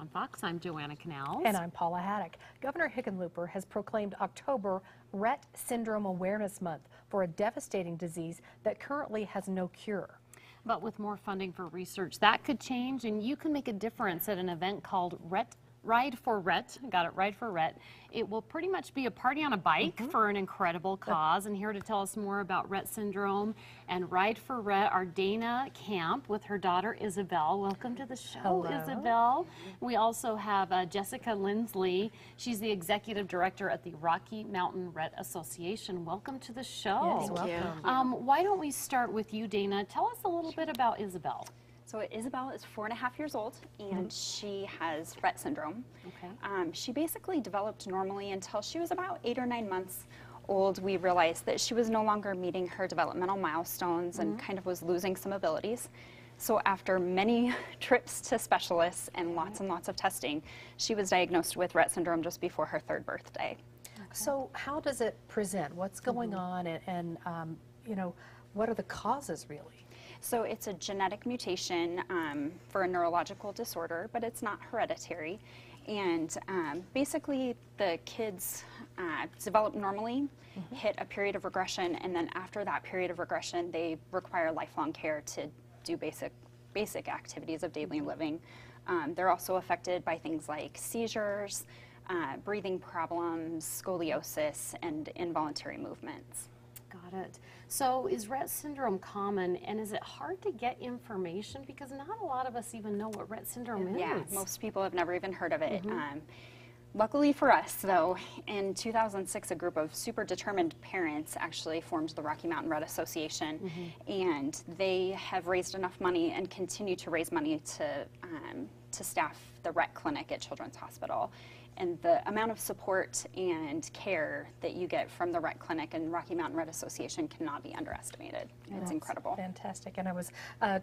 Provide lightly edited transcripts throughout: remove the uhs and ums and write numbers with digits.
on Fox. I'm Joanna Canals. And I'm Paula Haddock. Governor Hickenlooper has proclaimed October Rett Syndrome Awareness Month for a devastating disease that currently has no cure. But with more funding for research, that could change, and you can make a difference at an event called Ride for Rett. Got it, Ride for Rett. It will pretty much be a party on a bike for an incredible cause. And here to tell us more about Rett syndrome and Ride for Rett are Dana Kamp with her daughter Isabel. Welcome to the show, Hello. Isabel. We also have Jessica Lindsley. She's the executive director at the Rocky Mountain Rett Association. Welcome to the show. Yes, welcome. Why don't we start with you, Dana? Tell us a little bit about Isabel. So Isabel is 4.5 years old, and she has Rett syndrome. Okay. She basically developed normally until she was about 8 or 9 months old. We realized that she was no longer meeting her developmental milestones and kind of was losing some abilities. So after many trips to specialists and lots of testing, she was diagnosed with Rett syndrome just before her 3rd birthday. So how does it present? What's going on, and you know, what are the causes really? So it's a genetic mutation for a neurological disorder, but it's not hereditary. And basically the kids develop normally, hit a period of regression, and then after that period of regression, they require lifelong care to do basic activities of daily living. They're also affected by things like seizures, breathing problems, scoliosis, and involuntary movements. Got it. So is Rett syndrome common, and is it hard to get information? Because not a lot of us even know what Rett syndrome is. Yeah, most people have never even heard of it. Luckily for us, though, in 2006, a group of super determined parents actually formed the Rocky Mountain Rett Association, and they have raised enough money and continue to raise money to staff the Rett clinic at Children's Hospital. And the amount of support and care that you get from the Rett Clinic and Rocky Mountain Rett Association cannot be underestimated. It's incredible. Fantastic. And I was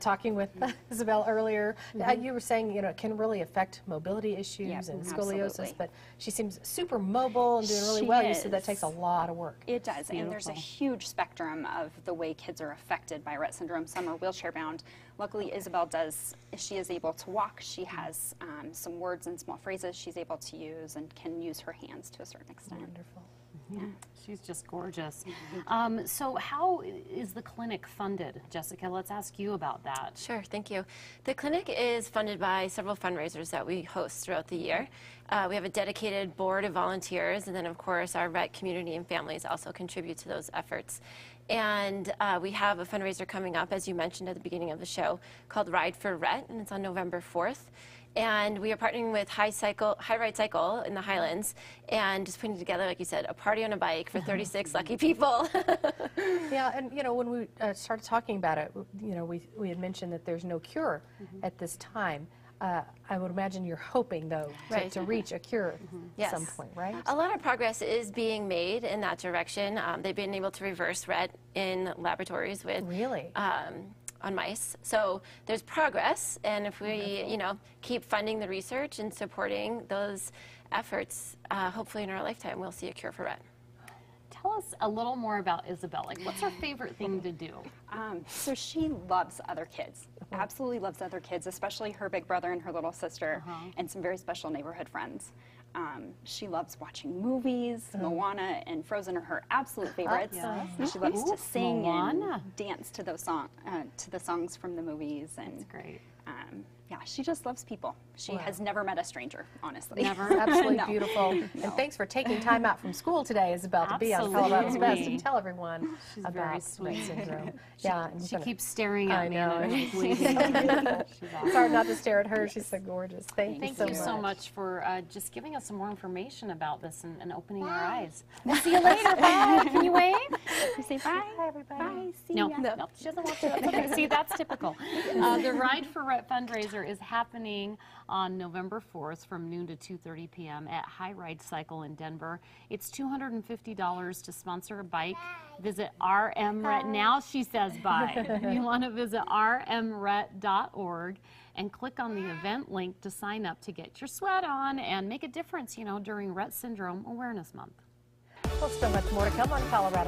talking with Isabel earlier. You were saying, you know, it can really affect mobility issues and scoliosis, absolutely. but she seems super mobile and doing really well. You said that takes a lot of work. It does, and there's a huge spectrum of the way kids are affected by Rett syndrome. Some are wheelchair bound. Luckily, Isabel she is able to walk. She has some words and small phrases she's able to use and can use her hands to a certain extent. Wonderful. Yeah, she's just gorgeous. So how is the clinic funded? Jessica, let's ask you about that. Sure, thank you. The clinic is funded by several fundraisers that we host throughout the year. We have a dedicated board of volunteers, and then of course our Rett community and families also contribute to those efforts. And we have a fundraiser coming up, as you mentioned at the beginning of the show, called Ride for Rett, and it's on November 4th. And we are partnering with High Ride Cycle in the Highlands, and just putting together, like you said, a party on a bike for 36 lucky people. Yeah, and you know, when we started talking about it, you know, we had mentioned that there's no cure at this time. I would imagine you're hoping, though, to reach a cure at some point, right? A lot of progress is being made in that direction. They've been able to reverse Rett in laboratories with on mice. So there's progress, and if we, you know, keep funding the research and supporting those efforts, hopefully in our lifetime we'll see a cure for Rett. Tell us a little more about Isabel. Like, what's her favorite thing to do? So she loves other kids, absolutely loves other kids, especially her big brother and her little sister, and some very special neighborhood friends. She loves watching movies. Moana and Frozen are her absolute favorites. She loves to sing and dance to those to the songs from the movies. And that's great. Yeah, she just loves people. She has never met a stranger, honestly. Never. Absolutely beautiful. And thanks for taking time out from school today, Isabel, to be on Colorado's Best and tell everyone about Rett syndrome. She keeps staring at me. I know. She's It's hard not to stare at her. She's so gorgeous. Thank you so much for just giving us some more information about this and opening our eyes. We'll see you later. Bye. Can you wave? Say bye. Hi, everybody. Bye. See No, ya. she doesn't want to. That's okay. See, that's typical. The Ride for Rett fundraiser is happening on November 4th from noon to 2:30 p.m. at High Ride Cycle in Denver. It's $250 to sponsor a bike. Visit RMRA. Now she says bye. You want to visit rmret.org and click on the event link to sign up to get your sweat on and make a difference, you know, during Rett Syndrome Awareness Month. Well, so much more to come on Colorado.